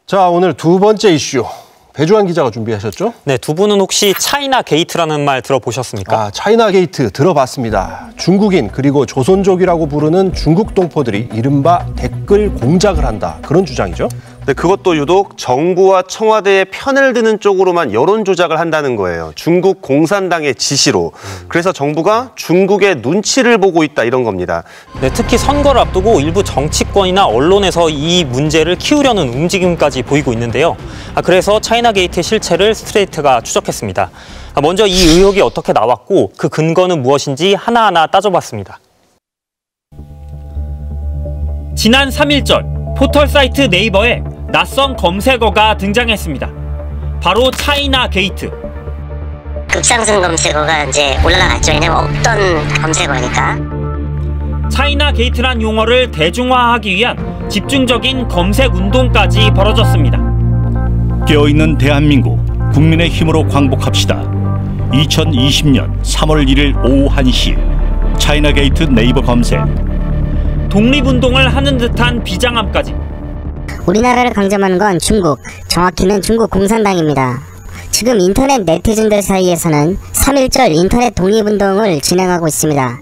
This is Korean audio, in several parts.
자, 오늘 두 번째 이슈. 배주환 기자가 준비하셨죠? 네, 두 분은 혹시 차이나 게이트라는 말 들어보셨습니까? 차이나 게이트 들어봤습니다. 중국인 그리고 조선족이라고 부르는 중국 동포들이 이른바 댓글 공작을 한다. 그런 주장이죠? 네, 그것도 유독 정부와 청와대의 편을 드는 쪽으로만 여론 조작을 한다는 거예요. 중국 공산당의 지시로. 그래서 정부가 중국의 눈치를 보고 있다 이런 겁니다. 네, 특히 선거를 앞두고 일부 정치권이나 언론에서 이 문제를 키우려는 움직임까지 보이고 있는데요. 그래서 차이나 게이트의 실체를 스트레이트가 추적했습니다. 먼저 이 의혹이 어떻게 나왔고 그 근거는 무엇인지 하나하나 따져봤습니다. 지난 3일절 포털 사이트 네이버에 낯선 검색어가 등장했습니다. 바로 차이나 게이트. 급상승 검색어가 이제 올라갔죠. 왜냐면 없던 검색어니까. 차이나 게이트란 용어를 대중화하기 위한 집중적인 검색 운동까지 벌어졌습니다. 깨어있는 대한민국, 국민의 힘으로 광복합시다. 2020년 3월 1일 오후 1시 차이나 게이트 네이버 검색. 독립운동을 하는 듯한 비장함까지. 우리나라를 강점하는 건 중국, 정확히는 중국 공산당입니다. 지금 인터넷 네티즌들 사이에서는 3.1절 인터넷 독립운동을 진행하고 있습니다.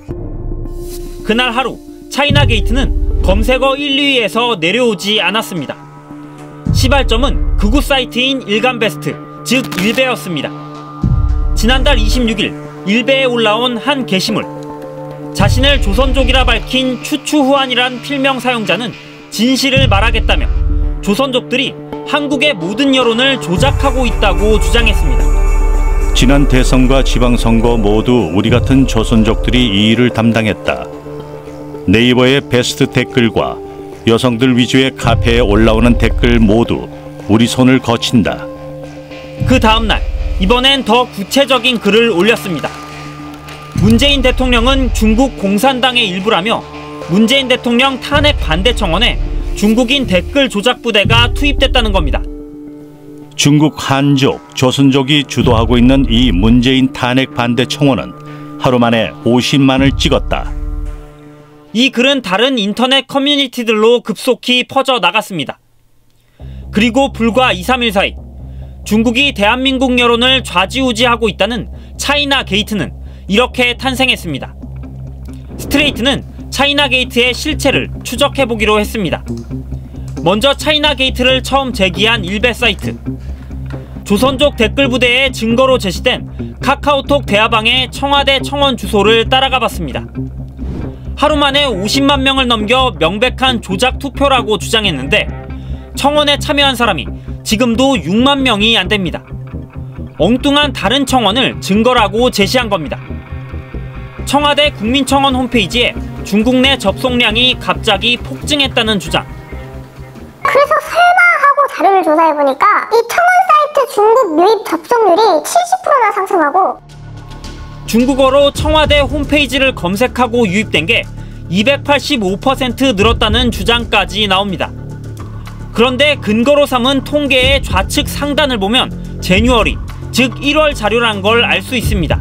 그날 하루 차이나 게이트는 검색어 1, 2위에서 내려오지 않았습니다. 시발점은 극우 사이트인 일간베스트, 즉 일베였습니다. 지난달 26일 일베에 올라온 한 게시물. 자신을 조선족이라 밝힌 추추후안이란 필명 사용자는 진실을 말하겠다며 조선족들이 한국의 모든 여론을 조작하고 있다고 주장했습니다. 지난 대선과 지방선거 모두 우리 같은 조선족들이 이 일을 담당했다. 네이버의 베스트 댓글과 여성들 위주의 카페에 올라오는 댓글 모두 우리 손을 거친다. 그 다음날 이번엔 더 구체적인 글을 올렸습니다. 문재인 대통령은 중국 공산당의 일부라며 문재인 대통령 탄핵 반대 청원에 중국인 댓글 조작 부대가 투입됐다는 겁니다. 중국 한족, 조선족이 주도하고 있는 이 문재인 탄핵 반대 청원은 하루 만에 50만을 찍었다. 이 글은 다른 인터넷 커뮤니티들로 급속히 퍼져 나갔습니다. 그리고 불과 2, 3일 사이 중국이 대한민국 여론을 좌지우지하고 있다는 차이나 게이트는 이렇게 탄생했습니다. 스트레이트는 차이나 게이트의 실체를 추적해보기로 했습니다. 먼저 차이나 게이트를 처음 제기한 일베 사이트. 조선족 댓글 부대의 증거로 제시된 카카오톡 대화방의 청와대 청원 주소를 따라가 봤습니다. 하루 만에 50만 명을 넘겨 명백한 조작 투표라고 주장했는데 청원에 참여한 사람이 지금도 6만 명이 안 됩니다. 엉뚱한 다른 청원을 증거라고 제시한 겁니다. 청와대 국민청원 홈페이지에 중국 내 접속량이 갑자기 폭증했다는 주장. 그래서 설마 하고 자료를 조사해보니까 이 청원 사이트 중국 유입 접속률이 70%나 상승하고 중국어로 청와대 홈페이지를 검색하고 유입된 게 285% 늘었다는 주장까지 나옵니다. 그런데 근거로 삼은 통계의 좌측 상단을 보면 제뉴얼이, 즉 1월 자료란 걸 알 수 있습니다.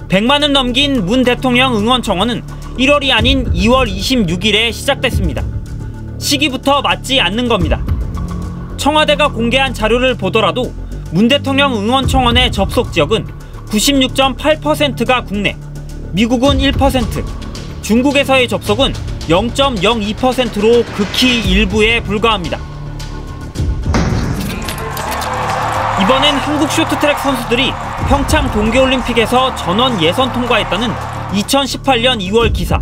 100만을 넘긴 문 대통령 응원 청원은 1월이 아닌 2월 26일에 시작됐습니다. 시기부터 맞지 않는 겁니다. 청와대가 공개한 자료를 보더라도 문 대통령 응원 청원의 접속 지역은 96.8%가 국내, 미국은 1%, 중국에서의 접속은 0.02%로 극히 일부에 불과합니다. 이번엔 한국 쇼트트랙 선수들이 평창 동계올림픽에서 전원 예선 통과했다는 2018년 2월 기사.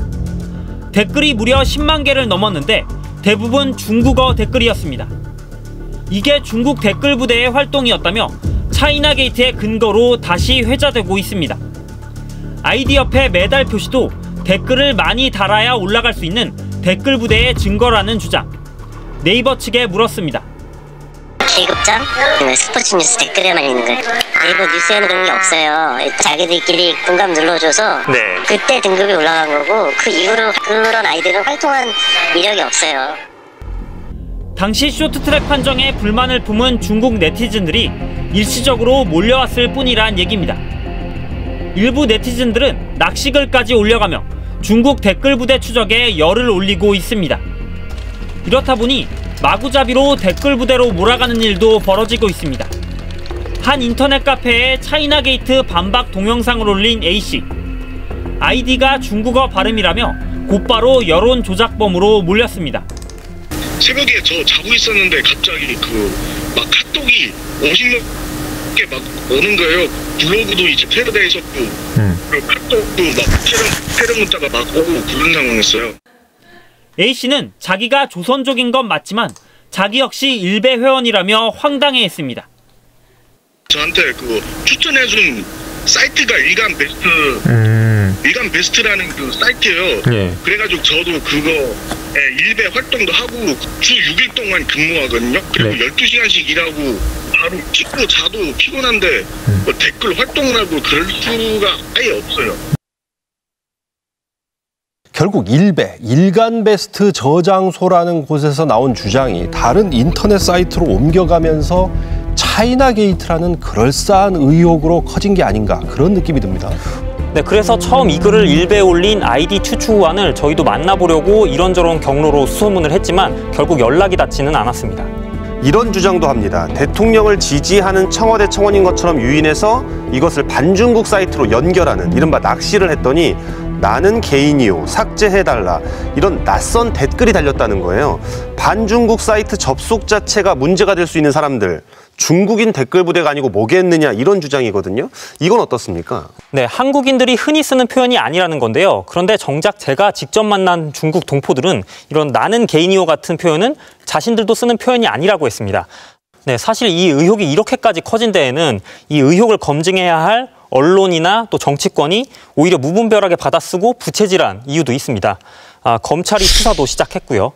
댓글이 무려 10만 개를 넘었는데 대부분 중국어 댓글이었습니다. 이게 중국 댓글 부대의 활동이었다며 차이나 게이트의 근거로 다시 회자되고 있습니다. 아이디 옆에 메달 표시도 댓글을 많이 달아야 올라갈 수 있는 댓글 부대의 증거라는 주장. 네이버 측에 물었습니다. 계급장? 스포츠 뉴스 댓글에만 있는 거예요. 네이버 뉴스에는 그런 게 없어요. 자기들끼리 공감 눌러줘서 그때 등급이 올라간 거고 그 이후로 그런 아이들은 활동한 이력이 없어요. 당시 쇼트트랙 판정에 불만을 품은 중국 네티즌들이 일시적으로 몰려왔을 뿐이란 얘기입니다. 일부 네티즌들은 낚시글까지 올려가며 중국 댓글 부대 추적에 열을 올리고 있습니다. 이렇다 보니 마구잡이로 댓글 부대로 몰아가는 일도 벌어지고 있습니다. 한 인터넷 카페에 차이나 게이트 반박 동영상을 올린 A씨. 아이디가 중국어 발음이라며 곧바로 여론 조작범으로 몰렸습니다. 새벽에 저 자고 있었는데 갑자기 막 카톡이 50개 막 오는 거예요. 블로그도 이제 테러돼 있었고 그리고 카톡도 막 테러 문자가 막 오고 그런 상황이었어요. A씨는 자기가 조선족인 건 맞지만 자기 역시 일베 회원이라며 황당해했습니다. 저한테 추천해준 사이트가 일간 베스트라는 사이트예요. 그래가지고 저도 일베 활동도 하고 주 6일 동안 근무하거든요. 그리고 12시간씩 일하고 바로 찍고 자도 피곤한데 댓글 활동을 하고 그럴 수가 아예 없어요. 결국 일베, 일간베스트 저장소라는 곳에서 나온 주장이 다른 인터넷 사이트로 옮겨가면서 차이나 게이트라는 그럴싸한 의혹으로 커진 게 아닌가 그런 느낌이 듭니다. 네, 그래서 처음 이 글을 일베에 올린 아이디 추추후안을 저희도 만나보려고 이런저런 경로로 수소문을 했지만 결국 연락이 닿지는 않았습니다. 이런 주장도 합니다. 대통령을 지지하는 청와대 청원인 것처럼 유인해서 이것을 반중국 사이트로 연결하는 이른바 낚시를 했더니 나는 개인이요, 삭제해달라 이런 낯선 댓글이 달렸다는 거예요. 반중국 사이트 접속 자체가 문제가 될 수 있는 사람들, 중국인 댓글 부대가 아니고 뭐겠느냐 이런 주장이거든요. 이건 어떻습니까? 네, 한국인들이 흔히 쓰는 표현이 아니라는 건데요. 그런데 정작 제가 직접 만난 중국 동포들은 이런 나는 개인이요 같은 표현은 자신들도 쓰는 표현이 아니라고 했습니다. 네, 사실 이 의혹이 이렇게까지 커진 데에는 이 의혹을 검증해야 할 언론이나 또 정치권이 오히려 무분별하게 받아쓰고 부채질한 이유도 있습니다. 검찰이 수사도 시작했고요.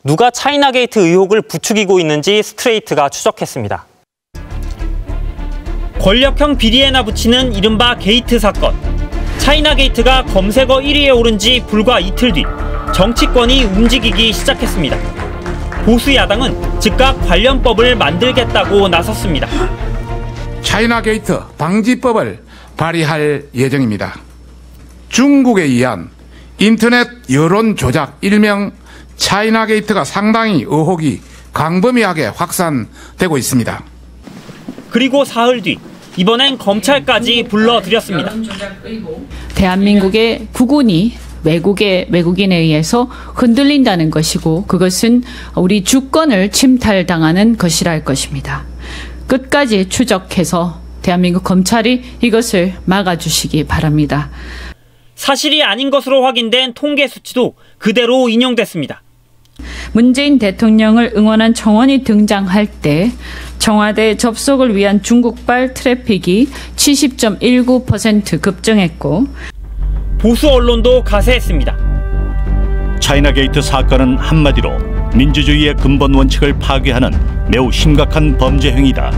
누가 차이나 게이트 의혹을 부추기고 있는지 스트레이트가 추적했습니다. 권력형 비리에나 붙이는 이른바 게이트 사건. 차이나 게이트가 검색어 1위에 오른 지 불과 이틀 뒤 정치권이 움직이기 시작했습니다. 보수 야당은 즉각 관련법을 만들겠다고 나섰습니다. 차이나 게이트 방지법을 발의할 예정입니다. 중국에 의한 인터넷 여론 조작 일명 차이나 게이트가 상당히 의혹이 광범위하게 확산되고 있습니다. 그리고 사흘 뒤 이번엔 검찰까지 불러들였습니다. 대한민국의 국운이 외국인에 의해서 흔들린다는 것이고 그것은 우리 주권을 침탈당하는 것이랄 것입니다. 끝까지 추적해서 대한민국 검찰이 이것을 막아주시기 바랍니다. 사실이 아닌 것으로 확인된 통계 수치도 그대로 인용됐습니다. 문재인 대통령을 응원한 청원이 등장할 때 청와대 접속을 위한 중국발 트래픽이 70.19% 급증했고 보수 언론도 가세했습니다. 차이나 게이트 사건은 한마디로 민주주의의 근본 원칙을 파괴하는 매우 심각한 범죄 행위다.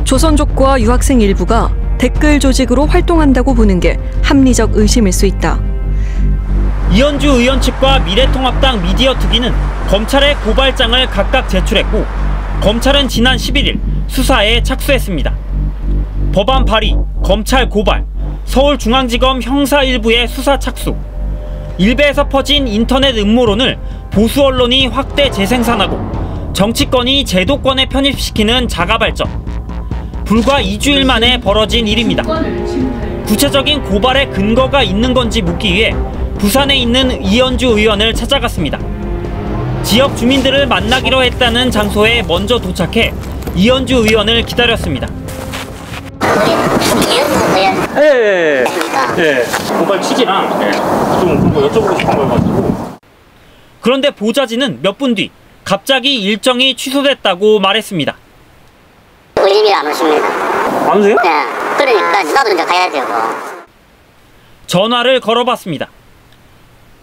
조선족과 유학생 일부가 댓글 조직으로 활동한다고 보는 게 합리적 의심일 수 있다. 이현주 의원 측과 미래통합당 미디어 특위는 검찰에 고발장을 각각 제출했고 검찰은 지난 11일 수사에 착수했습니다. 법안 발의, 검찰 고발, 서울중앙지검 형사 1부의 수사 착수. 일베에서 퍼진 인터넷 음모론을 보수 언론이 확대 재생산하고 정치권이 제도권에 편입시키는 자가발전. 불과 2주일 만에 벌어진 일입니다. 구체적인 고발의 근거가 있는 건지 묻기 위해 부산에 있는 이현주 의원을 찾아갔습니다. 지역 주민들을 만나기로 했다는 장소에 먼저 도착해 이현주 의원을 기다렸습니다. 고발 취지랑 좀 여쭤보고 싶은 걸 가지고. 그런데 보좌진은 몇 분 뒤 갑자기 일정이 취소됐다고 말했습니다. 의심이 안 오십니다. 안 오세요? 네. 그러니까 나도 이제 가야 되고. 전화를 걸어봤습니다.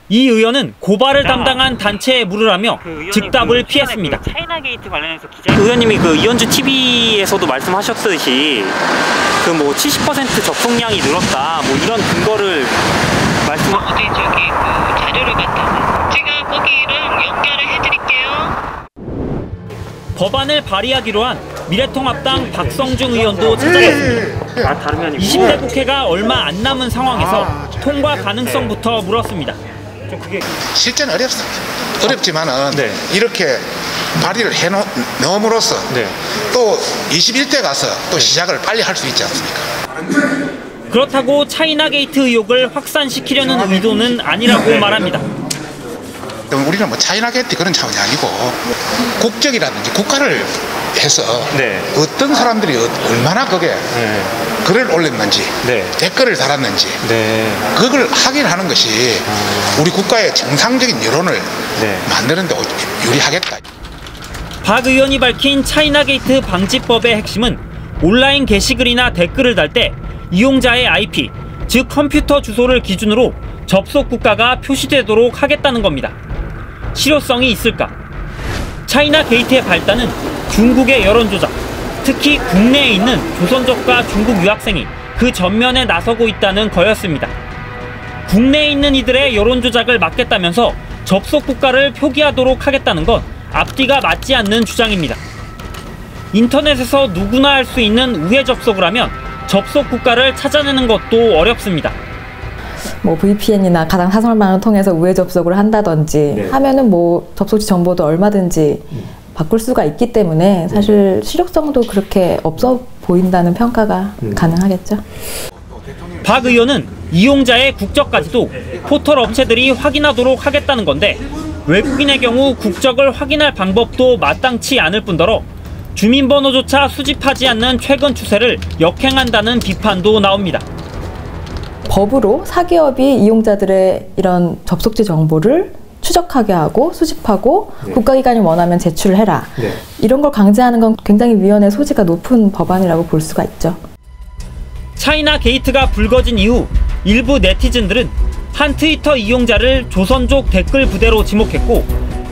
이 의원은 고발을 담당한 단체에 물으라며 즉답을 피했습니다. 차이나 게이트 관련해서 의원님이 이현주 TV에서도 말씀하셨듯이 70% 접속량이 늘었다 이런 근거를 어디 자료를 봤다고? 제가 거기를 연결을 해드릴게요. 법안을 발의하기로 한 미래통합당 박성중 의원도 찾아갔습니다. 20대 국회가 얼마 안 남은 상황에서 통과 가능성부터 물었습니다. 실제는 어렵습니다. 어렵지만은 이렇게 발의를 해놓음으로써 또 21대 가서 또 시작을 빨리 할 수 있지 않습니까? 그렇다고 차이나 게이트 의혹을 확산시키려는 의도는 아니라고 말합니다. 우리는 뭐 차이나 게이트 그런 차원이 아니고 국적이라든지 국가를 해서 어떤 사람들이 얼마나 거기에 글을 올렸는지 댓글을 달았는지 그걸 확인하는 것이 우리 국가의 정상적인 여론을 만드는 데 유리하겠다. 박 의원이 밝힌 차이나 게이트 방지법의 핵심은 온라인 게시글이나 댓글을 달 때 이용자의 IP, 즉 컴퓨터 주소를 기준으로 접속 국가가 표시되도록 하겠다는 겁니다. 실효성이 있을까? 차이나 게이트의 발단은 중국의 여론 조작, 특히 국내에 있는 조선족과 중국 유학생이 그 전면에 나서고 있다는 거였습니다. 국내에 있는 이들의 여론 조작을 막겠다면서 접속 국가를 표기하도록 하겠다는 건 앞뒤가 맞지 않는 주장입니다. 인터넷에서 누구나 할 수 있는 우회 접속을 하면 접속 국가를 찾아내는 것도 어렵습니다. 뭐 VPN이나 가상 사설망을 통해서 우회 접속을 한다든지 하면은 뭐 접속지 정보도 얼마든지 바꿀 수가 있기 때문에 사실 실효성도 그렇게 없어 보인다는 평가가 가능하겠죠. 박 의원은 이용자의 국적까지도 포털 업체들이 확인하도록 하겠다는 건데 외국인의 경우 국적을 확인할 방법도 마땅치 않을 뿐더러 주민번호조차 수집하지 않는 최근 추세를 역행한다는 비판도 나옵니다. 법으로 사기업이 이용자들의 이런 접속지 정보를 추적하게 하고 수집하고 국가기관이 원하면 제출을 해라. 이런 걸 강제하는 건 굉장히 위헌의 소지가 높은 법안이라고 볼 수가 있죠. 차이나 게이트가 불거진 이후 일부 네티즌들은 한 트위터 이용자를 조선족 댓글 부대로 지목했고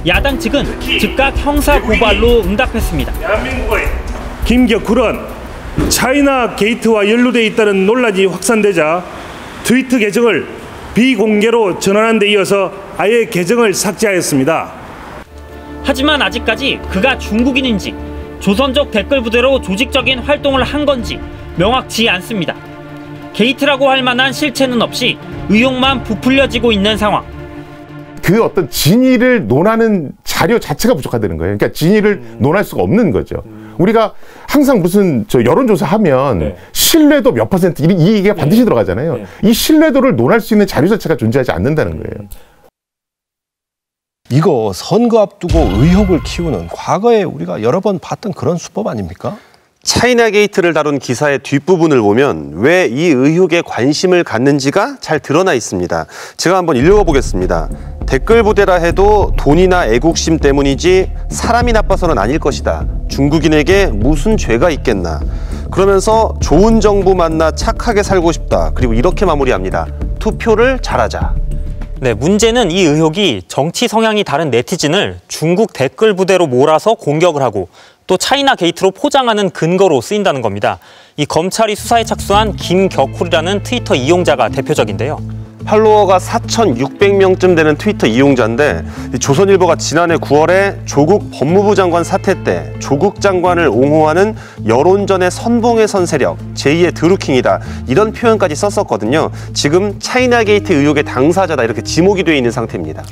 야당 측은 즉각 형사 고발로 응답했습니다. 김격훈은 차이나 게이트와 연루돼 있다는 논란이 확산되자 트위터 계정을 비공개로 전환한 데 이어서 아예 계정을 삭제하였습니다. 하지만 아직까지 그가 중국인인지 조선족 댓글 부대로 조직적인 활동을 한 건지 명확치 않습니다. 게이트라고 할 만한 실체는 없이 의혹만 부풀려지고 있는 상황. 그 어떤 진위를 논하는 자료 자체가 부족하다는 거예요. 그러니까 진위를 논할 수가 없는 거죠. 우리가 항상 무슨 여론조사 하면 신뢰도 몇 퍼센트 이 얘기가 반드시 들어가잖아요. 이 신뢰도를 논할 수 있는 자료 자체가 존재하지 않는다는 거예요. 이거 선거 앞두고 의혹을 키우는 과거에 우리가 여러 번 봤던 그런 수법 아닙니까? 차이나 게이트를 다룬 기사의 뒷부분을 보면 왜 이 의혹에 관심을 갖는지가 잘 드러나 있습니다. 제가 한번 읽어보겠습니다. 댓글 부대라 해도 돈이나 애국심 때문이지 사람이 나빠서는 아닐 것이다. 중국인에게 무슨 죄가 있겠나. 그러면서 좋은 정부 만나 착하게 살고 싶다. 그리고 이렇게 마무리합니다. 투표를 잘하자. 네, 문제는 이 의혹이 정치 성향이 다른 네티즌을 중국 댓글 부대로 몰아서 공격을 하고 또 차이나 게이트로 포장하는 근거로 쓰인다는 겁니다. 이 검찰이 수사에 착수한 김격훈이라는 트위터 이용자가 대표적인데요. 팔로워가 4,600명쯤 되는 트위터 이용자인데 조선일보가 지난해 9월에 조국 법무부 장관 사태 때 조국 장관을 옹호하는 여론전의 선봉에 선 세력, 제2의 드루킹이다 이런 표현까지 썼었거든요. 지금 차이나 게이트 의혹의 당사자다 이렇게 지목이 돼 있는 상태입니다.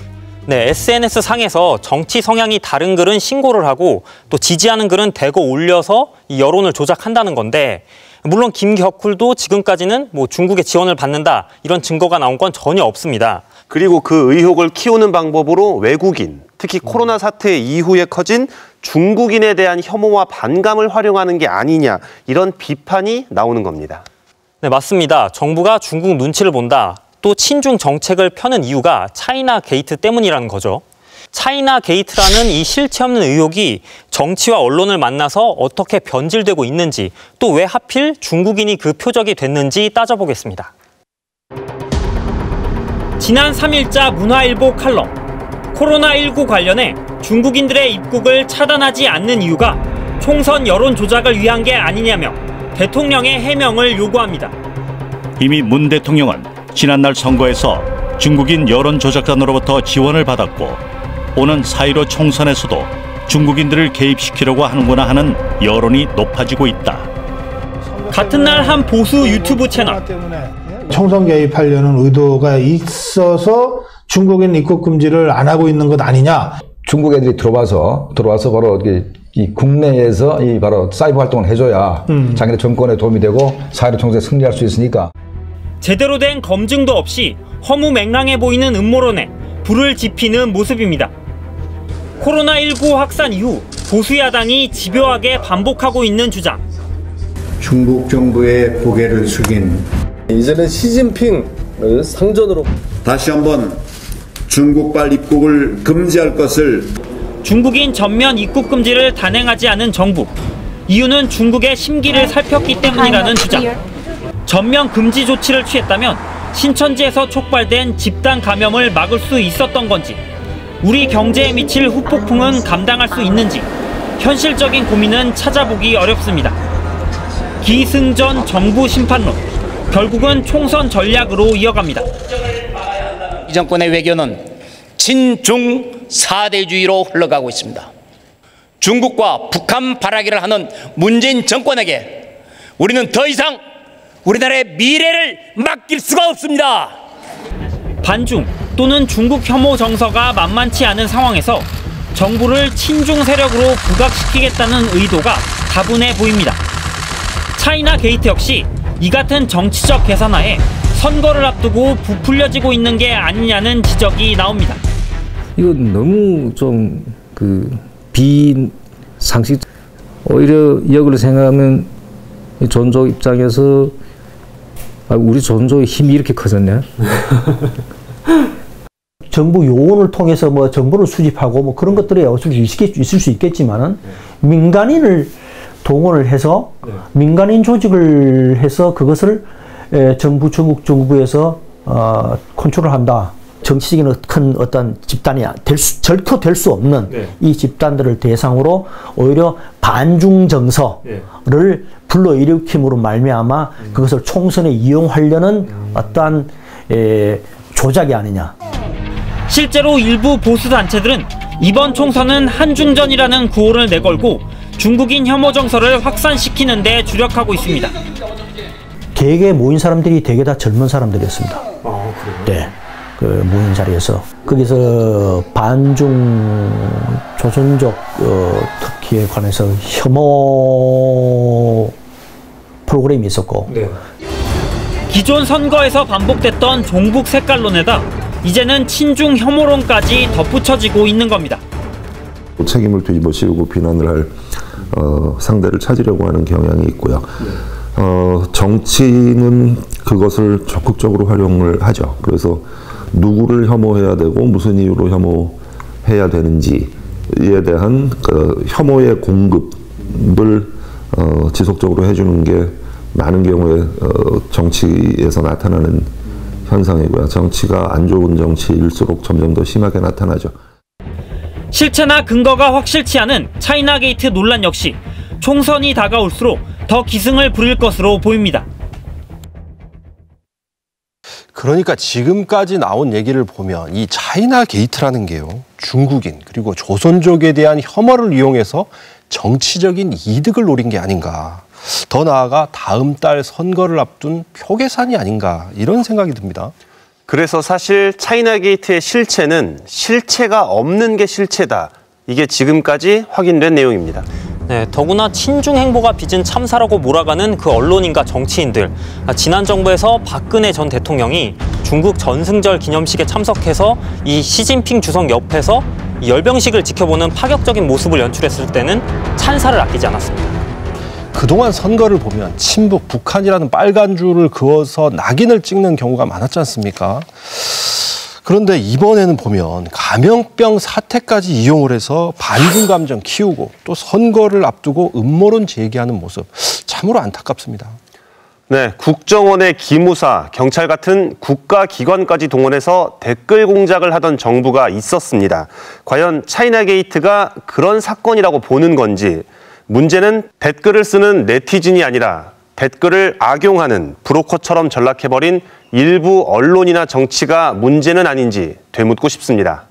네, SNS 상에서 정치 성향이 다른 글은 신고를 하고 또 지지하는 글은 대거 올려서 이 여론을 조작한다는 건데 물론 김격훈도 지금까지는 뭐 중국의 지원을 받는다 이런 증거가 나온 건 전혀 없습니다. 그리고 그 의혹을 키우는 방법으로 외국인, 특히 코로나 사태 이후에 커진 중국인에 대한 혐오와 반감을 활용하는 게 아니냐 이런 비판이 나오는 겁니다. 네, 맞습니다. 정부가 중국 눈치를 본다. 또 친중 정책을 펴는 이유가 차이나 게이트 때문이라는 거죠. 차이나 게이트라는 이 실체 없는 의혹이 정치와 언론을 만나서 어떻게 변질되고 있는지 또 왜 하필 중국인이 그 표적이 됐는지 따져보겠습니다. 지난 3일자 문화일보 칼럼. 코로나19 관련해 중국인들의 입국을 차단하지 않는 이유가 총선 여론 조작을 위한 게 아니냐며 대통령의 해명을 요구합니다. 이미 문 대통령은 지난날 선거에서 중국인 여론 조작단으로부터 지원을 받았고 오는 4.15 총선에서도 중국인들을 개입시키려고 하는구나 하는 여론이 높아지고 있다. 같은 날 한 보수 유튜브 채널. 총선 개입하려는 의도가 있어서 중국인 입국 금지를 안 하고 있는 것 아니냐. 중국 애들이 들어와서 바로 이 국내에서 이 바로 사이버 활동을 해줘야 자기네 정권에 도움이 되고 사회적 정세에 승리할 수 있으니까. 제대로 된 검증도 없이 허무맹랑해 보이는 음모론에 불을 지피는 모습입니다. 코로나19 확산 이후 보수 야당이 집요하게 반복하고 있는 주장. 중국 정부의 고개를 숙인 이제는 시진핑을 상전으로 다시 한번 중국발 입국을 금지할 것을. 중국인 전면 입국 금지를 단행하지 않은 정부. 이유는 중국의 심기를 살폈기 때문이라는 주장. 전면 금지 조치를 취했다면 신천지에서 촉발된 집단 감염을 막을 수 있었던 건지, 우리 경제에 미칠 후폭풍은 감당할 수 있는지 현실적인 고민은 찾아보기 어렵습니다. 기승전 정부 심판론, 결국은 총선 전략으로 이어갑니다. 이 정권의 외교는 친중 사대주의로 흘러가고 있습니다. 중국과 북한 바라기를 하는 문재인 정권에게 우리는 더 이상 우리나라의 미래를 맡길 수가 없습니다. 반중 또는 중국 혐오 정서가 만만치 않은 상황에서 정부를 친중 세력으로 부각시키겠다는 의도가 다분해 보입니다. 차이나 게이트 역시 이 같은 정치적 계산하에 선거를 앞두고 부풀려지고 있는 게 아니냐는 지적이 나옵니다. 이건 너무 좀 비상식. 오히려 역으로 생각하면 존조 입장에서 우리 존조의 힘이 이렇게 커졌네. 정부 요원을 통해서 뭐 정보를 수집하고 뭐 그런 것들이 있을 수 있겠지만은 민간인을 동원을 해서 민간인 조직을 해서 그것을 중국 정부에서 컨트롤한다. 정치적인 큰 어떤 집단이 절토 될 수 없는 이 집단들을 대상으로 오히려 반중 정서를 불러일으킴으로 말미암아 그것을 총선에 이용하려는 어떠한 조작이 아니냐. 실제로 일부 보수 단체들은 이번 총선은 한중전이라는 구호를 내걸고 중국인 혐오 정서를 확산시키는 데 주력하고 있습니다. 개개에 모인 사람들이 대개 다 젊은 사람들이었습니다. 네. 그 모인 자리에서 거기서 반중 조선족 특기에 관해서 혐오 프로그램이 있었고 기존 선거에서 반복됐던 종북 색깔론에다 이제는 친중 혐오론까지 덧붙여지고 있는 겁니다. 책임을 뒤집어 씌우고 비난을 할 상대를 찾으려고 하는 경향이 있고요. 정치는 그것을 적극적으로 활용을 하죠. 그래서 누구를 혐오해야 되고 무슨 이유로 혐오해야 되는지에 대한 혐오의 공급을 지속적으로 해주는 게 많은 경우에 정치에서 나타나는 현상이고요. 정치가 안 좋은 정치일수록 점점 더 심하게 나타나죠. 실체나 근거가 확실치 않은 차이나 게이트 논란 역시 총선이 다가올수록 더 기승을 부릴 것으로 보입니다. 그러니까 지금까지 나온 얘기를 보면 이 차이나 게이트라는 게요, 중국인 그리고 조선족에 대한 혐오를 이용해서 정치적인 이득을 노린 게 아닌가. 더 나아가 다음 달 선거를 앞둔 표계산이 아닌가, 이런 생각이 듭니다. 그래서 사실 차이나 게이트의 실체는 실체가 없는 게 실체다. 이게 지금까지 확인된 내용입니다. 네, 더구나 친중 행보가 빚은 참사라고 몰아가는 그 언론인과 정치인들. 지난 정부에서 박근혜 전 대통령이 중국 전승절 기념식에 참석해서 이 시진핑 주석 옆에서 열병식을 지켜보는 파격적인 모습을 연출했을 때는 찬사를 아끼지 않았습니다. 그동안 선거를 보면 친북, 북한이라는 빨간 줄을 그어서 낙인을 찍는 경우가 많았지 않습니까? 그런데 이번에는 보면 감염병 사태까지 이용을 해서 반중 감정 키우고 또 선거를 앞두고 음모론 제기하는 모습, 참으로 안타깝습니다. 네, 국정원의 기무사, 경찰 같은 국가기관까지 동원해서 댓글 공작을 하던 정부가 있었습니다. 과연 차이나 게이트가 그런 사건이라고 보는 건지, 문제는 댓글을 쓰는 네티즌이 아니라 댓글을 악용하는 브로커처럼 전락해버린 일부 언론이나 정치가 문제는 아닌지 되묻고 싶습니다.